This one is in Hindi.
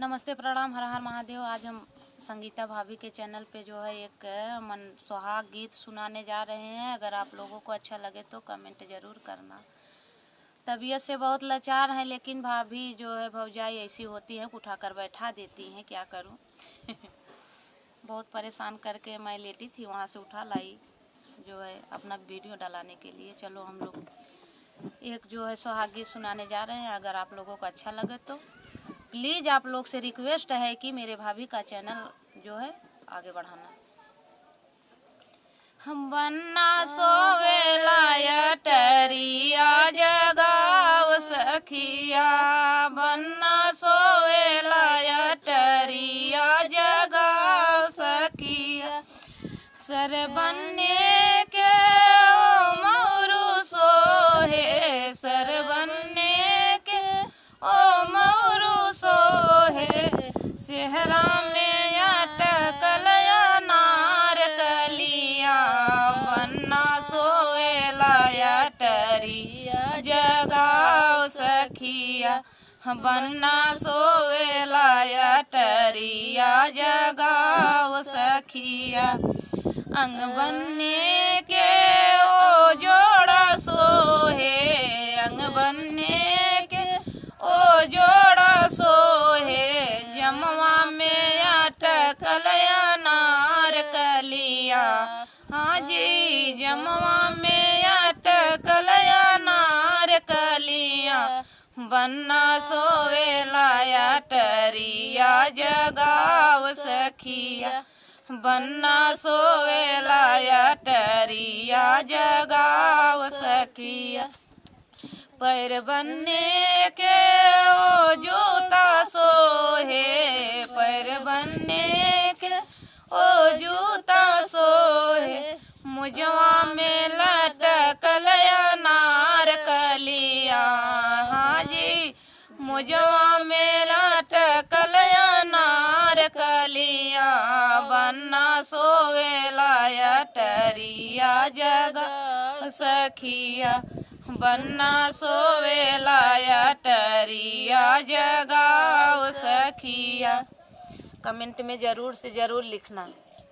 नमस्ते, प्रणाम, हर हर महादेव। आज हम संगीता भाभी के चैनल पे जो है एक मन सुहाग गीत सुनाने जा रहे हैं। अगर आप लोगों को अच्छा लगे तो कमेंट ज़रूर करना। तबीयत से बहुत लाचार हैं, लेकिन भाभी जो है भौजाई ऐसी होती है, उठा कर बैठा देती हैं, क्या करूं। बहुत परेशान करके मैं लेटी थी, वहाँ से उठा लाई जो है अपना वीडियो डालाने के लिए। चलो हम लोग एक जो है सुहाग गीत सुनाने जा रहे हैं। अगर आप लोगों को अच्छा लगे तो प्लीज़ आप लोग से रिक्वेस्ट है कि मेरे भाभी का चैनल जो है आगे बढ़ाना। हम बन्ना सोवेला टरिया जगाओ सखिया, बन्ना सोवेला टरिया जगाओ सखिया। सर बनने के ओ मौरू सोहे, सर बनने के ओ मौरू सोहे। सेहरा में अटकल अनार कलिया, बन्ना सोवेला टरिया जगाओ सखिया, बन्ना सोवेला टरिया जगाओ सखिया। अंग बनने के ओ जोड़ा सोहे, अंग बनने के ओ जोड़ा सोहे। जमवा में अटकल अनार कलिया, हाँ जी जमवा में अटकल अनार कलिया। बन्ना सोवेला टरिया जगाओ सखिया, बन्ना सोवेला टरिया जगाओ सखिया। पैर बनने के ओ जूता सोहे, पैर बनने के ओ जूता सोहे। मुजवा में लटकल अनार कलिया, हाँ जी मुजवा में लटकल अनार कलिया। बन्ना सोवेला टरिया जगाओ सखिया, बन्ना सोवेला टरिया जगाओ सखिया। कमेंट में ज़रूर से ज़रूर लिखना।